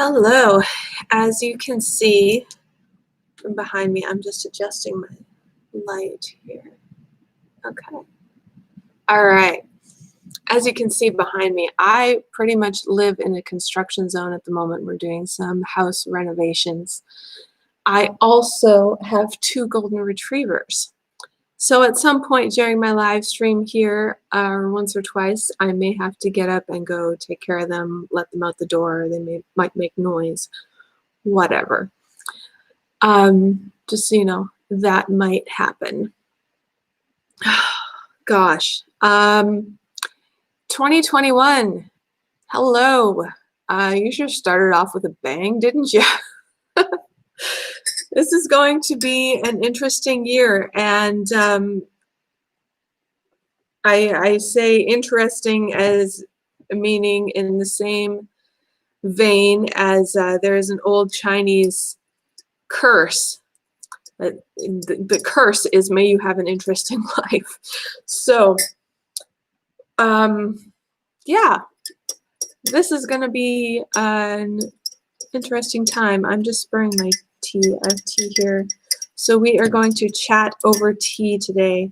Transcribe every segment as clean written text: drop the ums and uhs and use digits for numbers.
Hello. As you can see from behind me, I'm just adjusting my light here. Okay. All right. As you can see behind me, I pretty much live in a construction zone at the moment. We're doing some house renovations. I also have two golden retrievers. So at some point during my live stream here, or once or twice, I may have to get up and go take care of them, let them out the door. They might make noise, whatever. Just so you know, that might happen. Gosh. 2021. Hello. You sure started off with a bang, didn't you? This is going to be an interesting year, and I say interesting as meaning in the same vein as there is an old Chinese curse. The curse is, may you have an interesting life. So, yeah, this is going to be an interesting time. I'm just stirring my tea. I have tea here. So we are going to chat over tea today.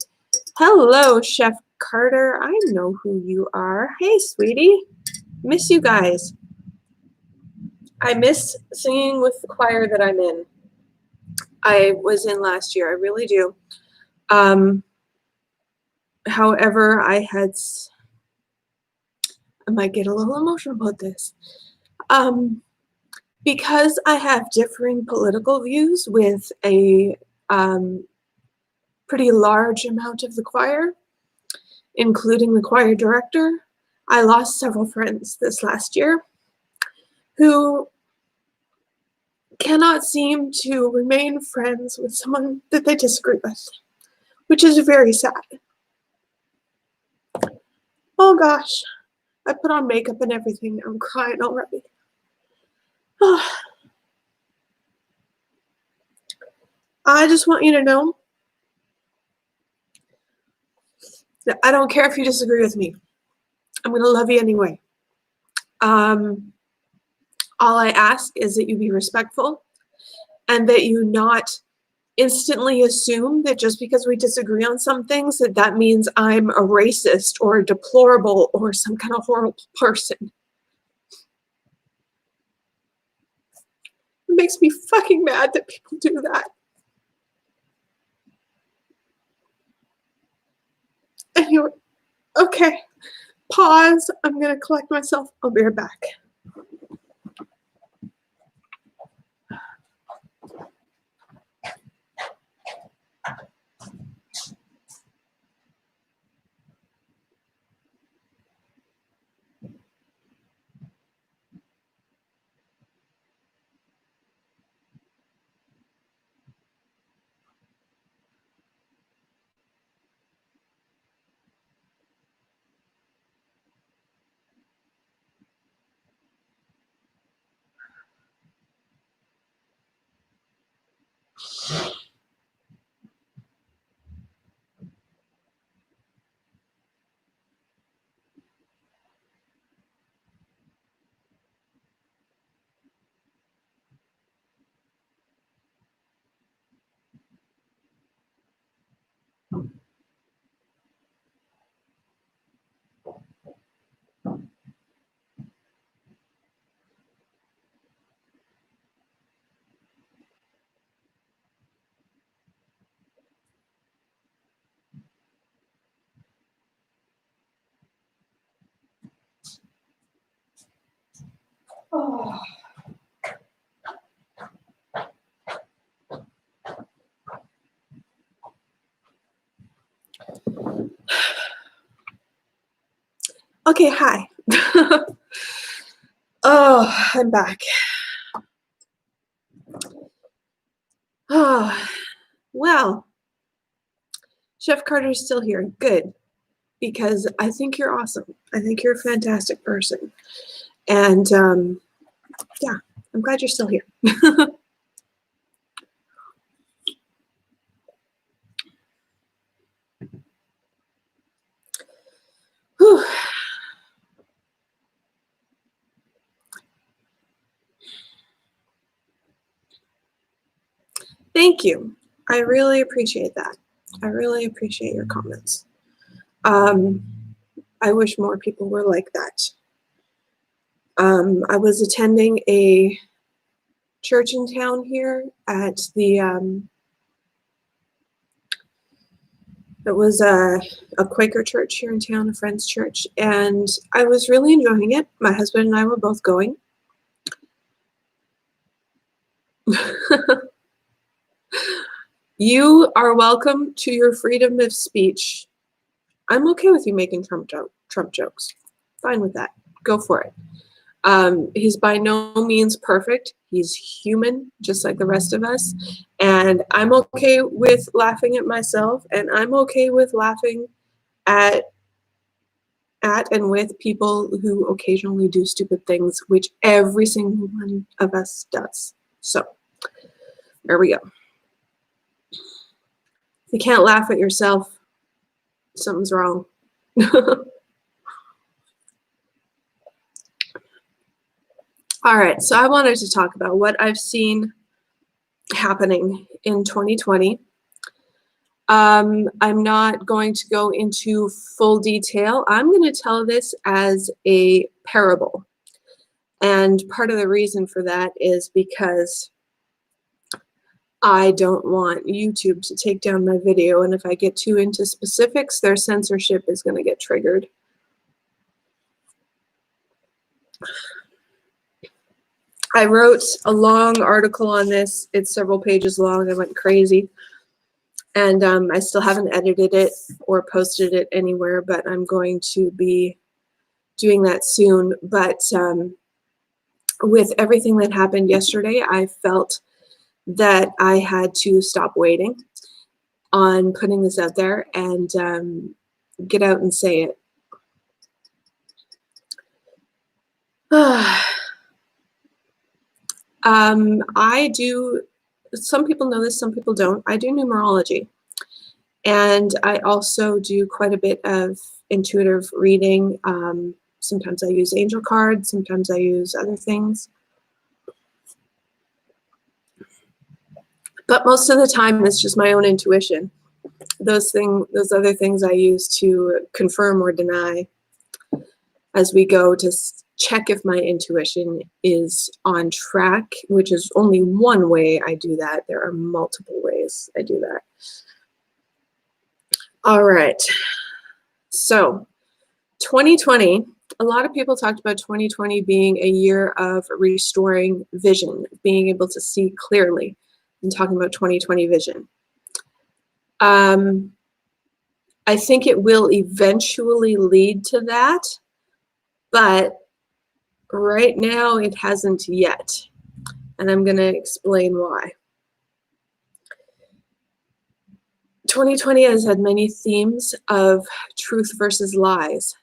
Hello, Chef Carter. I know who you are. Hey, sweetie. Miss you guys. I miss singing with the choir that I'm in. I was in last year. I really do. However, I might get a little emotional about this. Because I have differing political views with a pretty large amount of the choir, including the choir director, I lost several friends this last year who cannot seem to remain friends with someone that they disagree with, which is very sad. Oh gosh, I put on makeup and everything. I'm crying already. I just want you to know that I don't care if you disagree with me. I'm going to love you anyway. All I ask is that you be respectful and that you not instantly assume that just because we disagree on some things that means I'm a racist or a deplorable or some kind of horrible person. It makes me fucking mad that people do that. Anyway, okay, pause. I'm gonna collect myself. I'll be right back. Oh. Okay, hi. Oh, I'm back. Oh, well, Chef Carter's still here. Good. Because I think you're awesome. I think you're a fantastic person. And yeah, I'm glad you're still here. Whew. Thank you. I really appreciate that. I really appreciate your comments. I wish more people were like that. I was attending a church in town here at the, it was a Quaker church here in town, a friend's church, and I was really enjoying it. My husband and I were both going. You are welcome to your freedom of speech. I'm okay with you making Trump jokes. Fine with that. Go for it. He's by no means perfect. He's human, just like the rest of us. And I'm okay with laughing at myself, and I'm okay with laughing at and with people who occasionally do stupid things, which every single one of us does. So, there we go. If you can't laugh at yourself, something's wrong. All right, so I wanted to talk about what I've seen happening in 2020. I'm not going to go into full detail. I'm going to tell this as a parable. And part of the reason for that is because I don't want YouTube to take down my video, and if I get too into specifics, their censorship is going to get triggered. I wrote a long article on this. It's several pages long. I went crazy. And I still haven't edited it or posted it anywhere, but I'm going to be doing that soon. But with everything that happened yesterday, I felt that I had to stop waiting on putting this out there and get out and say it. I do, some people know this, some people don't. I do numerology. And I also do quite a bit of intuitive reading. Sometimes I use angel cards, sometimes I use other things. But most of the time it's just my own intuition. Those other things I use to confirm or deny as we go to check if my intuition is on track, which is only one way I do that. There are multiple ways I do that. All right, so 2020, a lot of people talked about 2020 being a year of restoring vision, being able to see clearly, and talking about 2020 vision. I think it will eventually lead to that, but right now it hasn't yet, and I'm going to explain why. 2020 has had many themes of truth versus lies,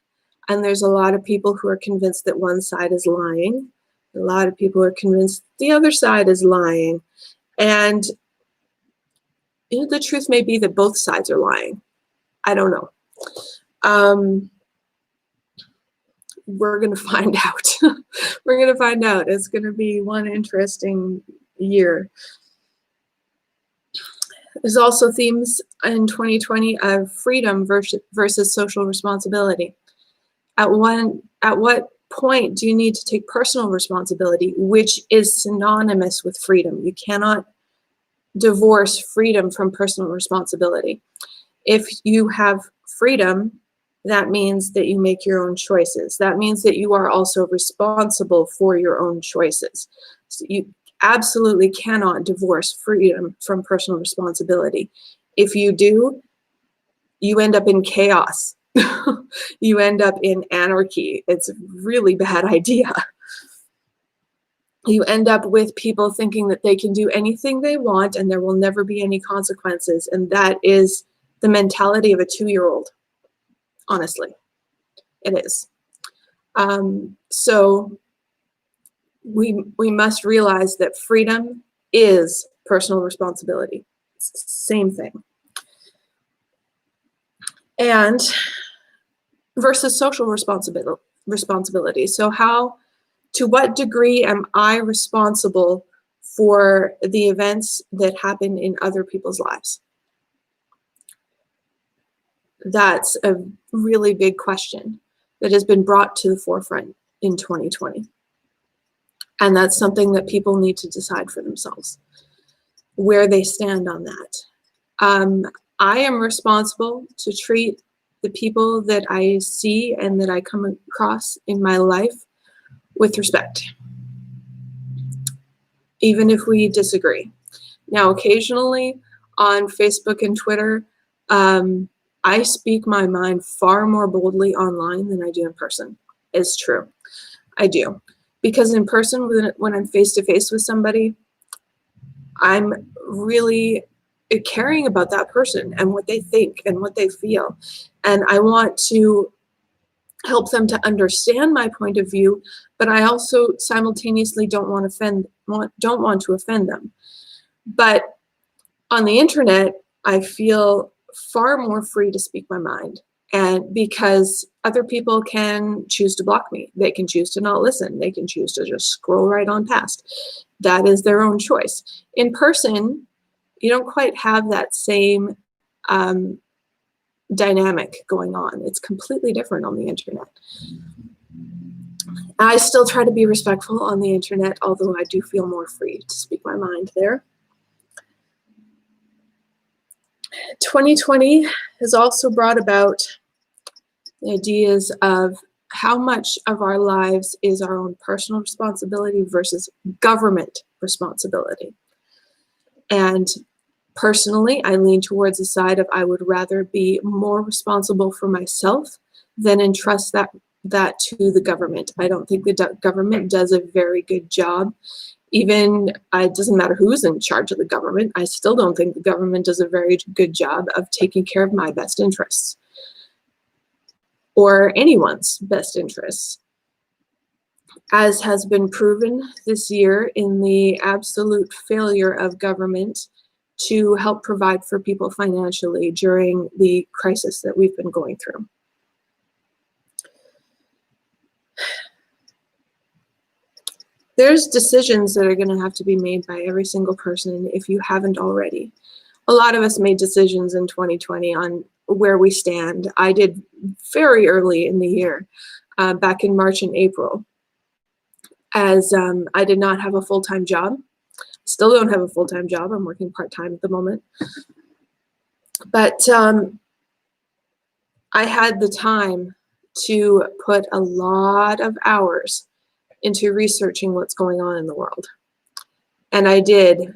and there's a lot of people who are convinced that one side is lying. A lot of people are convinced the other side is lying, and the truth may be that both sides are lying. I don't know. We're going to find out. We're going to find out. It's going to be one interesting year. There's also themes in 2020 of freedom versus social responsibility. At what point do you need to take personal responsibility, which is synonymous with freedom? You cannot divorce freedom from personal responsibility. If you have freedom, that means that you make your own choices. That means that you are also responsible for your own choices. So you absolutely cannot divorce freedom from personal responsibility. If you do, you end up in chaos. You end up in anarchy. It's a really bad idea. You end up with people thinking that they can do anything they want and there will never be any consequences. And that is the mentality of a 2-year-old. Honestly, it is. So we must realize that freedom is personal responsibility. It's the same thing. And versus social responsibility. So to what degree am I responsible for the events that happen in other people's lives? That's a really big question that has been brought to the forefront in 2020. And that's something that people need to decide for themselves, where they stand on that. I am responsible to treat the people that I see and that I come across in my life with respect, even if we disagree. Now, occasionally on Facebook and Twitter, I speak my mind far more boldly online than I do in person. It's true. I do. Because in person, when I'm face to face with somebody, I'm really caring about that person and what they think and what they feel. And I want to help them to understand my point of view, but I also simultaneously don't want to offend them. But on the internet, I feel far more free to speak my mind, and because other people can choose to block me, they can choose to not listen, they can choose to just scroll right on past. That is their own choice. In person, you don't quite have that same dynamic going on. It's completely different on the internet. I still try to be respectful on the internet, although I do feel more free to speak my mind there. 2020 has also brought about the ideas of how much of our lives is our own personal responsibility versus government responsibility. And personally, I lean towards the side of I would rather be more responsible for myself than entrust that to the government. I don't think the government does a very good job. Even, it doesn't matter who's in charge of the government, I still don't think the government does a very good job of taking care of my best interests or anyone's best interests, as has been proven this year in the absolute failure of government to help provide for people financially during the crisis that we've been going through. There's decisions that are going to have to be made by every single person if you haven't already. A lot of us made decisions in 2020 on where we stand. I did very early in the year, back in March and April, as I did not have a full-time job. Still don't have a full-time job. I'm working part-time at the moment. But I had the time to put a lot of hours into researching what's going on in the world. And I did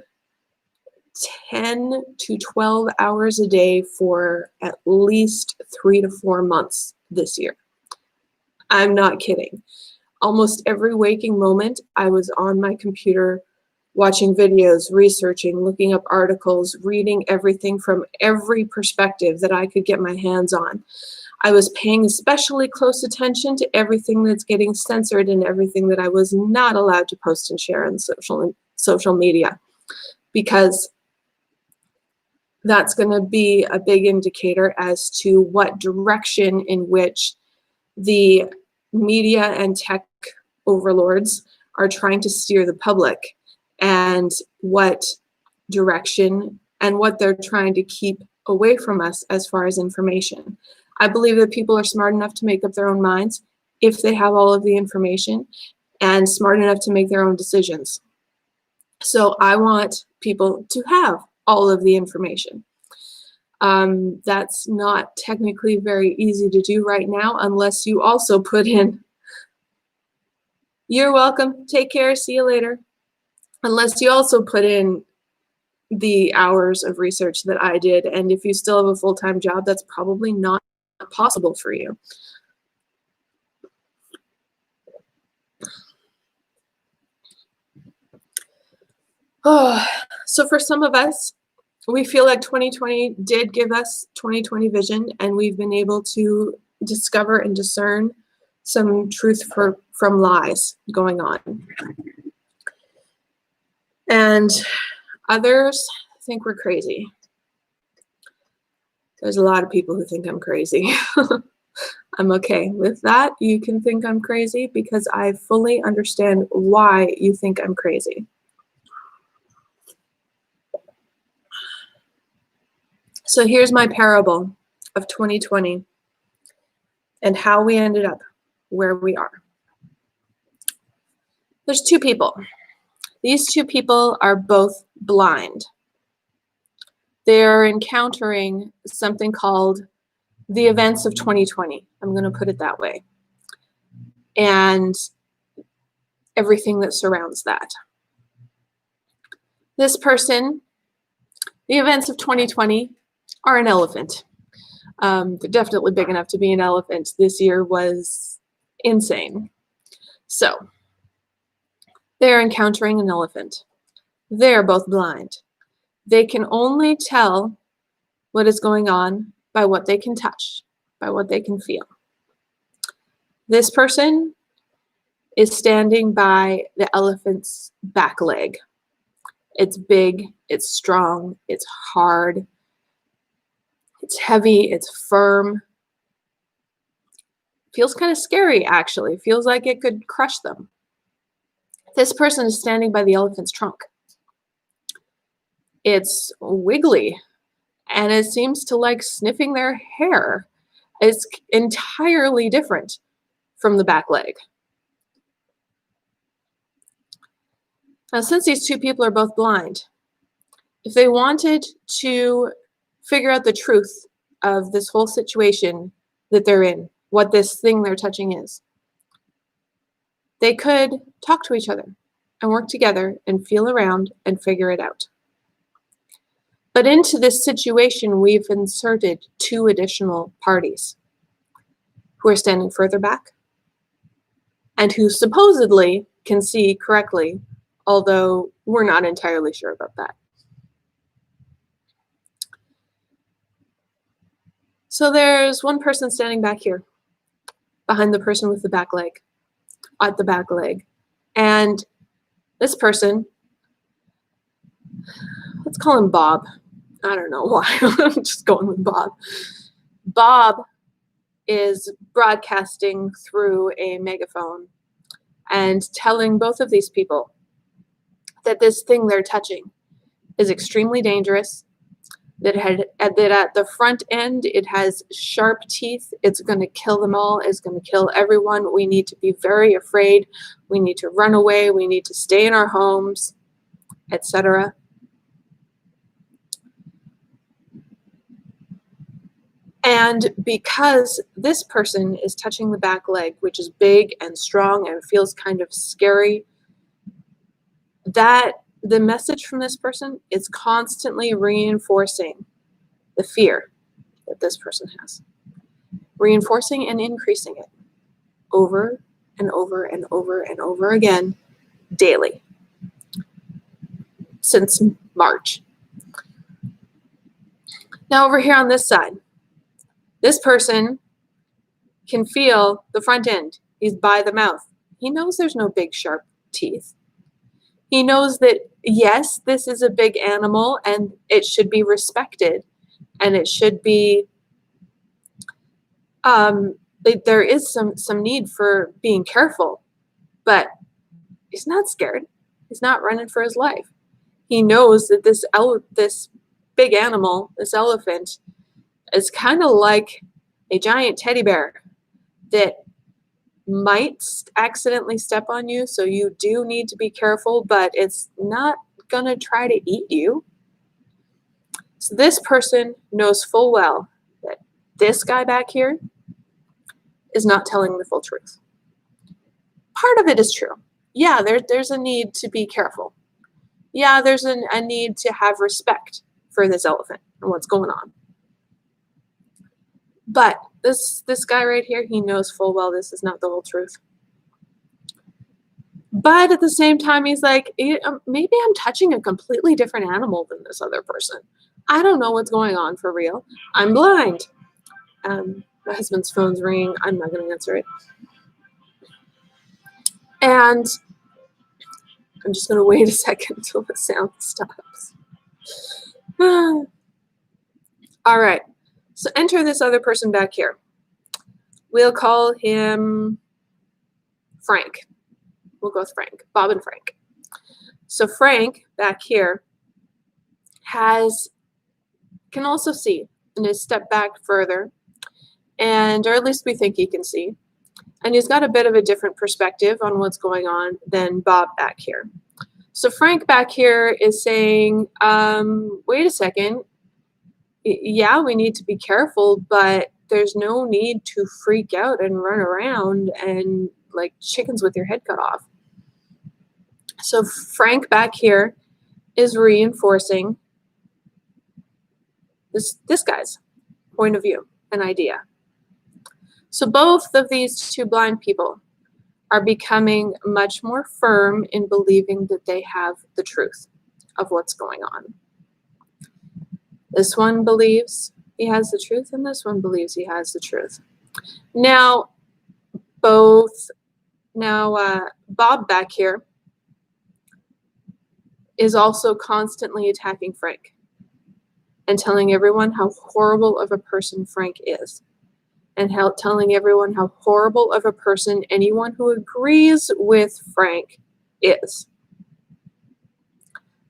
10 to 12 hours a day for at least 3 to 4 months this year. I'm not kidding. Almost every waking moment, I was on my computer watching videos, researching, looking up articles, reading everything from every perspective that I could get my hands on. I was paying especially close attention to everything that's getting censored and everything that I was not allowed to post and share on social media, because that's going to be a big indicator as to what direction in which the media and tech overlords are trying to steer the public, and what direction and what they're trying to keep away from us as far as information. I believe that people are smart enough to make up their own minds if they have all of the information, and smart enough to make their own decisions. So I want people to have all of the information. That's not technically very easy to do right now unless you also put in, "You're welcome, take care, see you later," unless you also put in the hours of research that I did. And if you still have a full-time job, that's probably not possible for you. Oh, so for some of us, we feel like 2020 did give us 2020 vision, and we've been able to discover and discern some truth from lies going on. And others think we're crazy. There's a lot of people who think I'm crazy. I'm okay with that. You can think I'm crazy because I fully understand why you think I'm crazy. So here's my parable of 2020 and how we ended up where we are. There's two people. These two people are both blind. They're encountering something called the events of 2020. I'm going to put it that way. And everything that surrounds that. This person, the events of 2020 are an elephant. They're definitely big enough to be an elephant. This year was insane. So, they're encountering an elephant. They're both blind. They can only tell what is going on by what they can touch, by what they can feel. This person is standing by the elephant's back leg. It's big, it's strong, it's hard, it's heavy, it's firm. Feels kind of scary, actually. Feels like it could crush them. This person is standing by the elephant's trunk. It's wiggly, and it seems to like sniffing their hair. It's entirely different from the back leg. Now, since these two people are both blind, if they wanted to figure out the truth of this whole situation that they're in, what this thing they're touching is, they could talk to each other and work together and feel around and figure it out. But into this situation, we've inserted two additional parties who are standing further back and who supposedly can see correctly, although we're not entirely sure about that. So there's one person standing back here, behind the person with the back leg, at the back leg. And this person, let's call him Bob. I don't know why, I'm just going with Bob. Bob is broadcasting through a megaphone and telling both of these people that this thing they're touching is extremely dangerous, that at the front end it has sharp teeth, it's going to kill them all, it's going to kill everyone. We need to be very afraid, we need to run away, we need to stay in our homes, etc. And because this person is touching the back leg, which is big and strong and feels kind of scary, that the message from this person is constantly reinforcing the fear that this person has, reinforcing and increasing it over and over and over and over again daily since March. Now over here on this side, this person can feel the front end. He's by the mouth. He knows there's no big sharp teeth. He knows that, yes, this is a big animal and it should be respected and it should be, there is some need for being careful, but he's not scared. He's not running for his life. He knows that this big animal, this elephant, is kind of like a giant teddy bear that might accidentally step on you, so you do need to be careful, but it's not gonna try to eat you. So this person knows full well that this guy back here is not telling the full truth. Part of it is true. Yeah, there's a need to be careful. Yeah, there's a need to have respect for this elephant and what's going on. But this guy right here, he knows full well this is not the whole truth. But at the same time, he's like, maybe I'm touching a completely different animal than this other person. I don't know what's going on for real. I'm blind. My husband's phone's ringing. I'm not going to answer it. And I'm just going to wait a second until the sound stops. All right. So enter this other person back here. We'll call him Frank. We'll go with Frank. Bob and Frank. So Frank back here has can also see and has stepped back further, or at least we think he can see. And he's got a bit of a different perspective on what's going on than Bob back here. So Frank back here is saying, wait a second. Yeah, we need to be careful, but there's no need to freak out and run around and like chickens with your head cut off. So Frank back here is reinforcing this guy's point of view and idea. So both of these two blind people are becoming much more firm in believing that they have the truth of what's going on. This one believes he has the truth, and this one believes he has the truth. Now, Bob back here is also constantly attacking Frank and telling everyone how horrible of a person Frank is, and telling everyone how horrible of a person anyone who agrees with Frank is.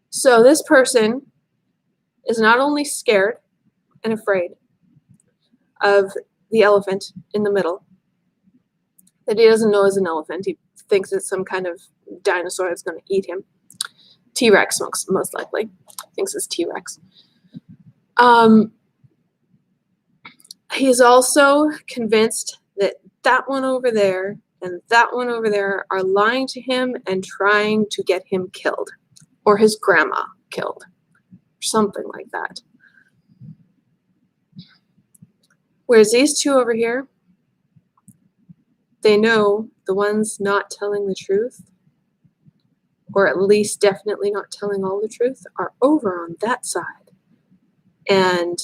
So this person is not only scared and afraid of the elephant in the middle, that he doesn't know is an elephant. He thinks it's some kind of dinosaur that's going to eat him. T-Rex, most likely. Thinks it's T-Rex. He's also convinced that that one over there and that one over there are lying to him and trying to get him killed, or his grandma killed, or something like that. Whereas these two over here, they know the ones not telling the truth, or at least definitely not telling all the truth, are over on that side. And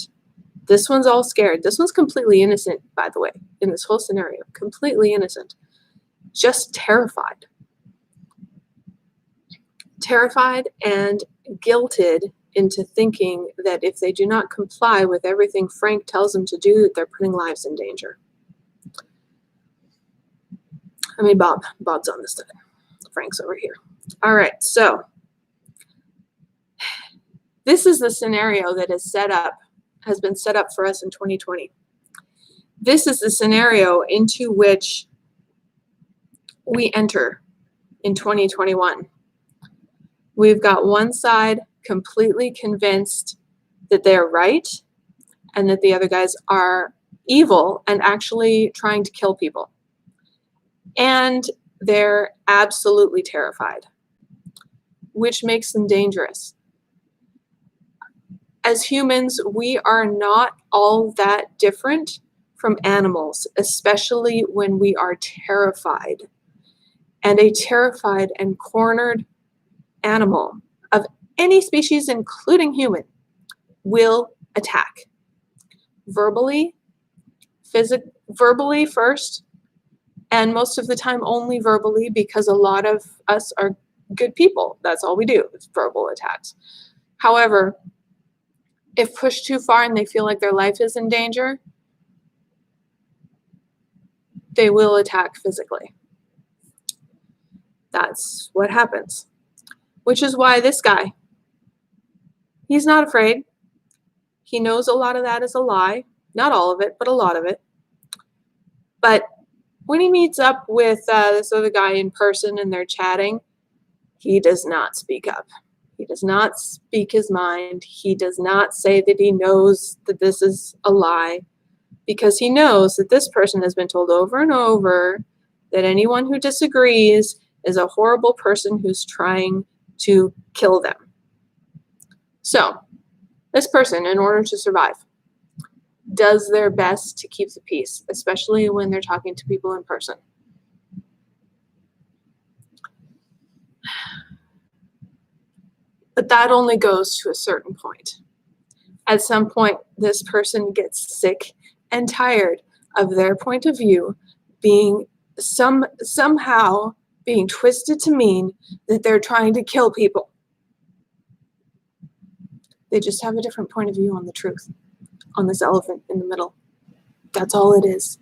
this one's all scared. This one's completely innocent, by the way, in this whole scenario. Completely innocent. Just terrified. Terrified and guilted into thinking that if they do not comply with everything Frank tells them to do, that they're putting lives in danger. I mean, Bob's on this side. Frank's over here. All right, so this is the scenario that has been set up for us in 2020. This is the scenario into which we enter in 2021. We've got one side completely convinced that they're right and that the other guys are evil and actually trying to kill people. And they're absolutely terrified, which makes them dangerous. As humans, we are not all that different from animals, especially when we are terrified. And a terrified and cornered animal of any species, including human, will attack. Verbally first, and most of the time only verbally, because a lot of us are good people. That's all we do, is verbal attacks. However, if pushed too far and they feel like their life is in danger, they will attack physically. That's what happens. Which is why this guy, he's not afraid. He knows a lot of that is a lie. Not all of it, but a lot of it. But when he meets up with this other guy in person and they're chatting, he does not speak up. He does not speak his mind. He does not say that he knows that this is a lie, because he knows that this person has been told over and over that anyone who disagrees is a horrible person who's trying to kill them. So, this person, in order to survive, does their best to keep the peace, especially when they're talking to people in person. But that only goes to a certain point. At some point, this person gets sick and tired of their point of view being somehow being twisted to mean that they're trying to kill people. They just have a different point of view on the truth, on this elephant in the middle. That's all it is.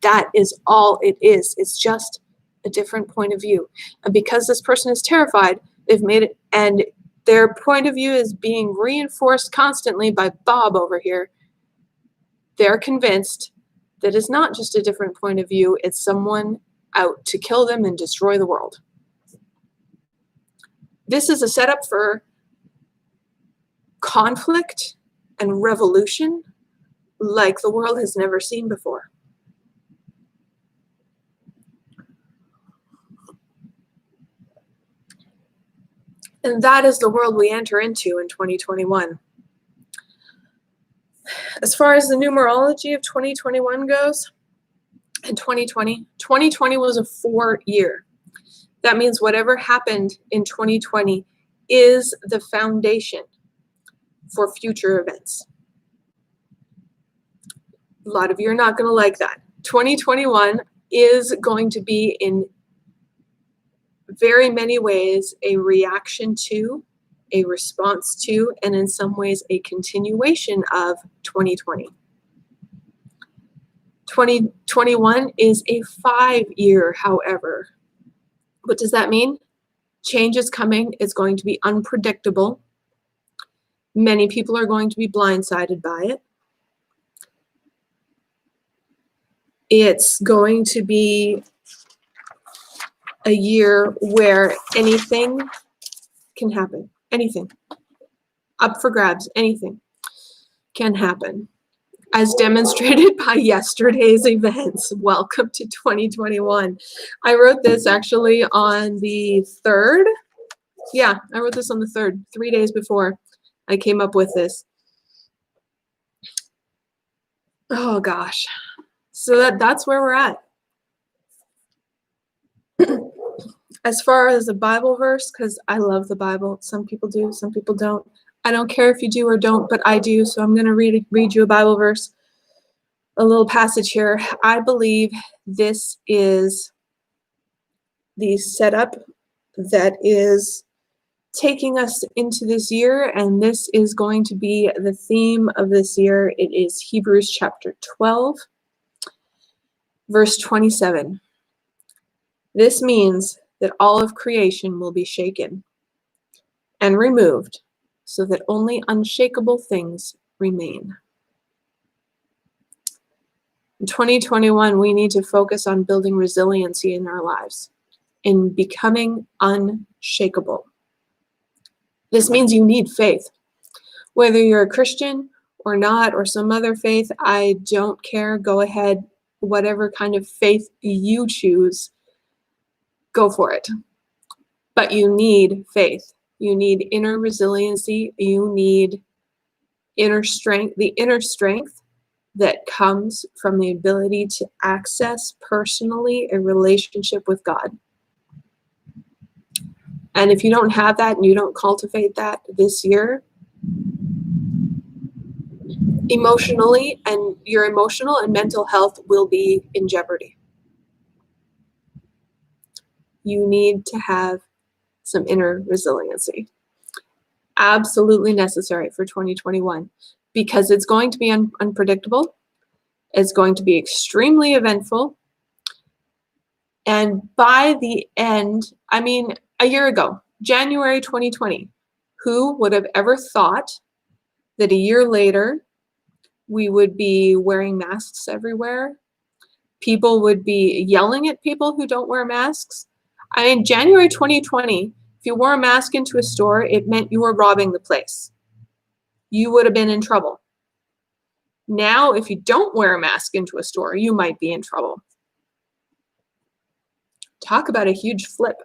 That is all it is. It's just a different point of view. And because this person is terrified, they've made it, and Their point of view is being reinforced constantly by Bob over here. They're convinced that it's not just a different point of view, it's someone out to kill them and destroy the world. This is a setup for conflict and revolution like the world has never seen before. And that is the world we enter into in 2021. As far as the numerology of 2021 goes, in 2020 was a 4-year. That means whatever happened in 2020 is the foundation for future events. A lot of you are not going to like that. 2021 is going to be in very many ways a reaction to, a response to, and in some ways a continuation of 2020. 2021 is a 5-year, however. What does that mean? Change is coming. It's going to be unpredictable. Many people are going to be blindsided by it. It's going to be a year where anything can happen. Anything. Up for grabs. Anything can happen. As demonstrated by yesterday's events. Welcome to 2021. I wrote this actually on the 3rd. Yeah, I wrote this on the 3rd, 3 days before I came up with this. Oh gosh. So that's where we're at. As far as a Bible verse, because I love the Bible. Some people do, some people don't. I don't care if you do or don't, but I do. So I'm going to read you a Bible verse, a little passage here. I believe this is the setup that is taking us into this year, and this is going to be the theme of this year. It is Hebrews chapter 12, verse 27. This means that all of creation will be shaken and removed so that only unshakable things remain. In 2021, we need to focus on building resiliency in our lives, in becoming unshakable. This means you need faith. Whether you're a Christian or not, or some other faith, I don't care. Go ahead. Whatever kind of faith you choose, go for it. But you need faith. You need inner resiliency. You need inner strength, the inner strength that comes from the ability to access personally a relationship with God. And if you don't have that and you don't cultivate that this year, emotionally, and your emotional and mental health will be in jeopardy. You need to have some inner resiliency. Absolutely necessary for 2021 because it's going to be unpredictable. It's going to be extremely eventful. And by the end, I mean, a year ago, January 2020, who would have ever thought that a year later we would be wearing masks everywhere? People would be yelling at people who don't wear masks. I mean, January 2020, if you wore a mask into a store, it meant you were robbing the place. You would have been in trouble. Now, if you don't wear a mask into a store, you might be in trouble. Talk about a huge flip.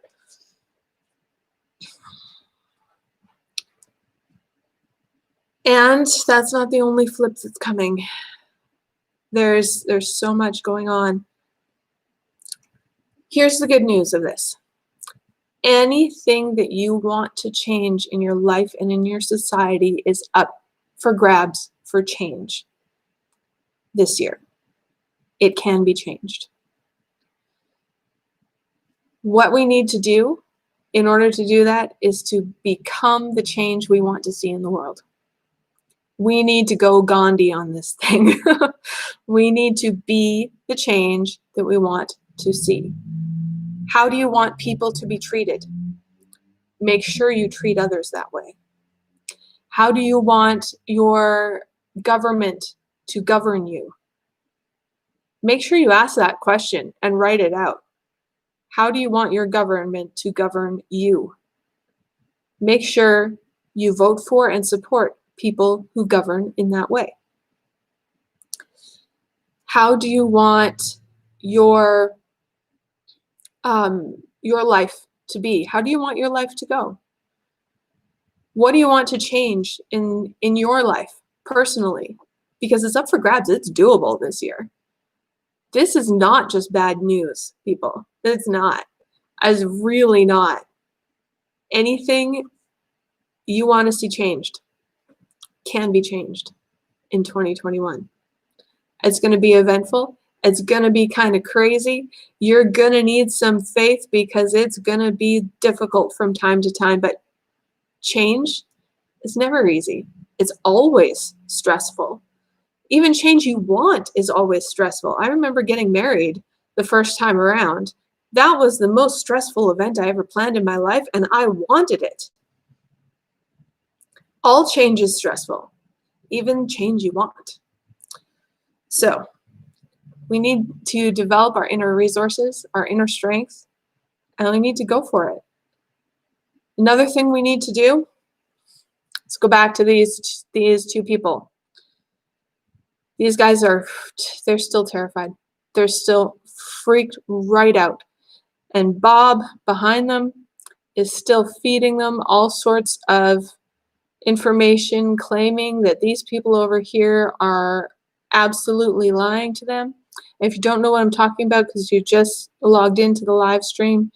And that's not the only flip that's coming. There's so much going on. Here's the good news of this. Anything that you want to change in your life and in your society is up for grabs for change this year. It can be changed. What we need to do in order to do that is to become the change we want to see in the world. We need to go Gandhi on this thing. We need to be the change that we want to see. How do you want people to be treated? make sure you treat others that way? How do you want your government to govern you? Make sure you ask that question and write it out. How do you want your government to govern you? Make sure you vote for and support people who govern in that way. How do you want your life to be? How do you want your life to go? What do you want to change in your life personally? Because it's up for grabs. It's doable this year. This is not just bad news, people. It's not. It's really not. Anything you want to see changed can be changed in 2021. It's going to be eventful. It's going to be kind of crazy. You're going to need some faith because it's going to be difficult from time to time, but change is never easy. It's always stressful. Even change you want is always stressful. I remember getting married the first time around. That was the most stressful event I ever planned in my life, and I wanted it. All change is stressful, even change you want. So we need to develop our inner resources, our inner strength, and we need to go for it. Another thing we need to do, let's go back to these two people. These guys they're still terrified. They're still freaked right out. And Bob behind them is still feeding them all sorts of information, claiming that these people over here are absolutely lying to them. If you don't know what I'm talking about because you just logged into the live stream,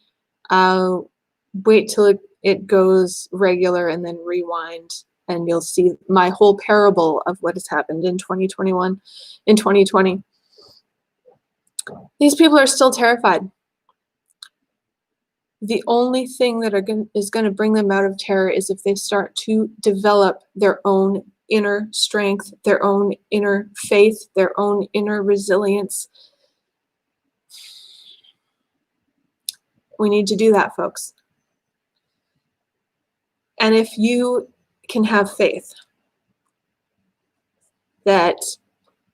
wait till it goes regular and then rewind, and you'll see my whole parable of what has happened in 2021, in 2020. These people are still terrified. The only thing that is going to bring them out of terror is if they start to develop their own inner strength, their own inner faith, their own inner resilience. We need to do that, folks. And if you can have faith that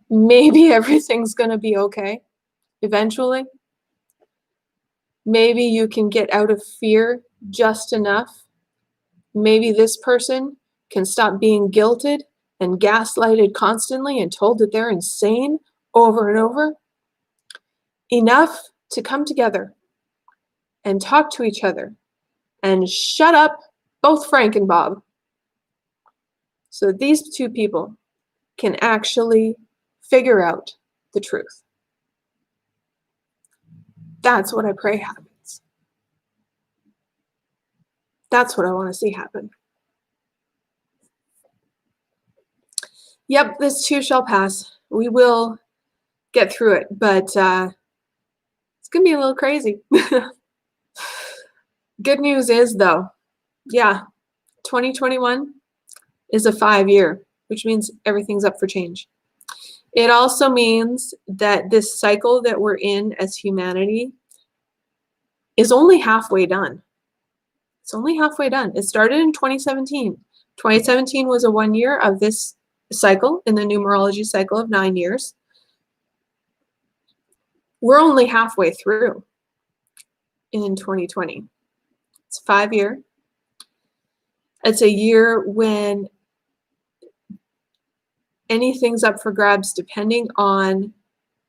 maybe everything's going to be okay eventually, maybe you can get out of fear just enough. Maybe this person can stop being guilted and gaslighted constantly and told that they're insane over and over. Enough to come together and talk to each other and shut up both Frank and Bob, so that these two people can actually figure out the truth. That's what I pray happens. That's what I want to see happen. Yep, this too shall pass. We will get through it, but it's going to be a little crazy. Good news is, though, yeah, 2021 is a 5-year, which means everything's up for change. It also means that this cycle that we're in as humanity is only halfway done. It's only halfway done. It started in 2017. 2017 was a 1 year of this cycle in the numerology cycle of 9 years. We're only halfway through in 2020. It's a 5-year. It's a year when anything's up for grabs depending on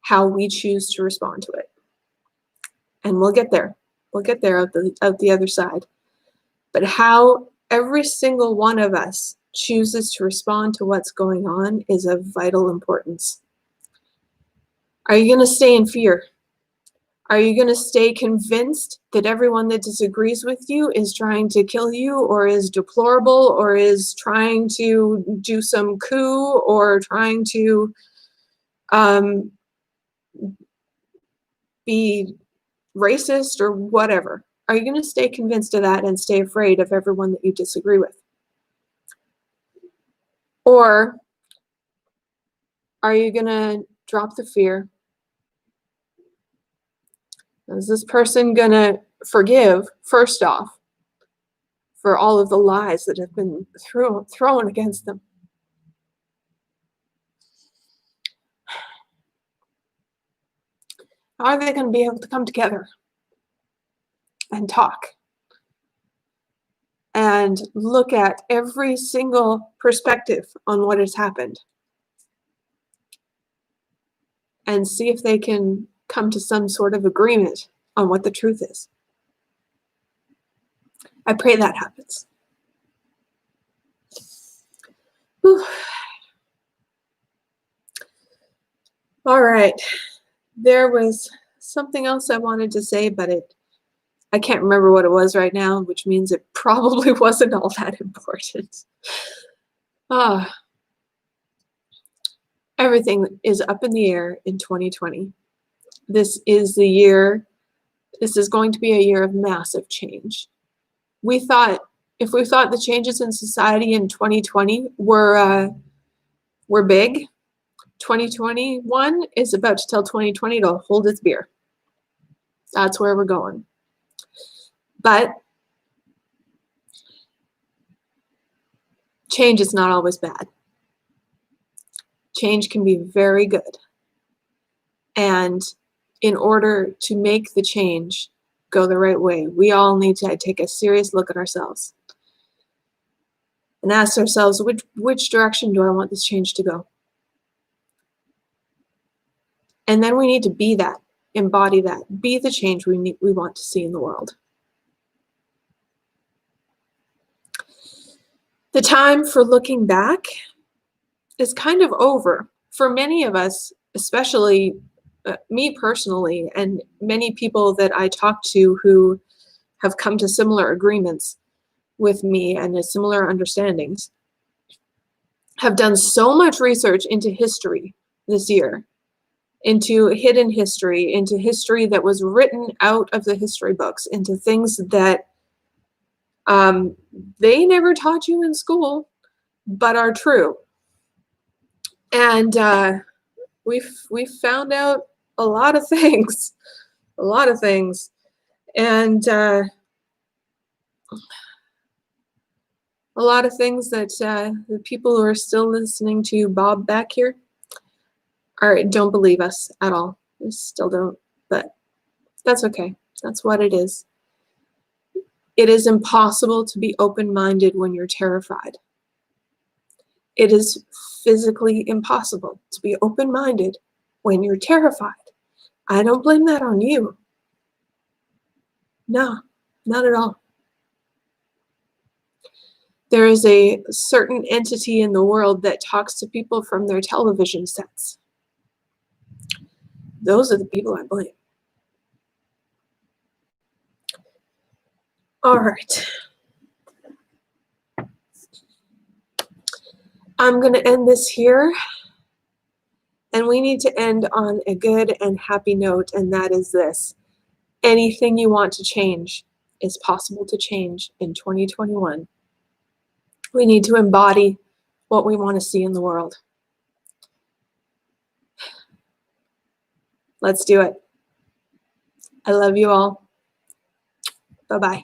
how we choose to respond to it. And we'll get there. We'll get there out the other side. But how every single one of us chooses to respond to what's going on is of vital importance. Are you going to stay in fear? Are you going to stay convinced that everyone that disagrees with you is trying to kill you, or is deplorable, or is trying to do some coup, or trying to be racist or whatever? Are you going to stay convinced of that and stay afraid of everyone that you disagree with? Or are you going to drop the fear? Is this person going to forgive, first off, for all of the lies that have been thrown against them. How are they going to be able to come together and talk and look at every single perspective on what has happened and see if they can come to some sort of agreement on what the truth is? I pray that happens. Whew. All right. There was something else I wanted to say, but I can't remember what it was right now, which means it probably wasn't all that important. Ah, everything is up in the air in 2020. This is the year, this is going to be a year of massive change. If we thought the changes in society in 2020 were big, 2021 is about to tell 2020 to hold its beer. That's where we're going. But change is not always bad. Change can be very good. And in order to make the change go the right way, we all need to take a serious look at ourselves and ask ourselves, which direction do I want this change to go? And then we need to be that, embody that, be the change we want to see in the world. The time for looking back is kind of over. For many of us, especially me personally, and many people that I talk to who have come to similar agreements with me and similar understandings, have done so much research into history this year, into hidden history, into history that was written out of the history books, into things that they never taught you in school, but are true. And we've found out a lot of things, and a lot of things that the people who are still listening to Bob back here don't believe us at all. They still don't, but that's okay. That's what it is. It is impossible to be open-minded when you're terrified. It is physically impossible to be open-minded when you're terrified. I don't blame that on you. No, not at all. There is a certain entity in the world that talks to people from their television sets. Those are the people I blame. All right. I'm going to end this here. And we need to end on a good and happy note, and that is this. Anything you want to change is possible to change in 2021. We need to embody what we want to see in the world. Let's do it. I love you all. Bye-bye.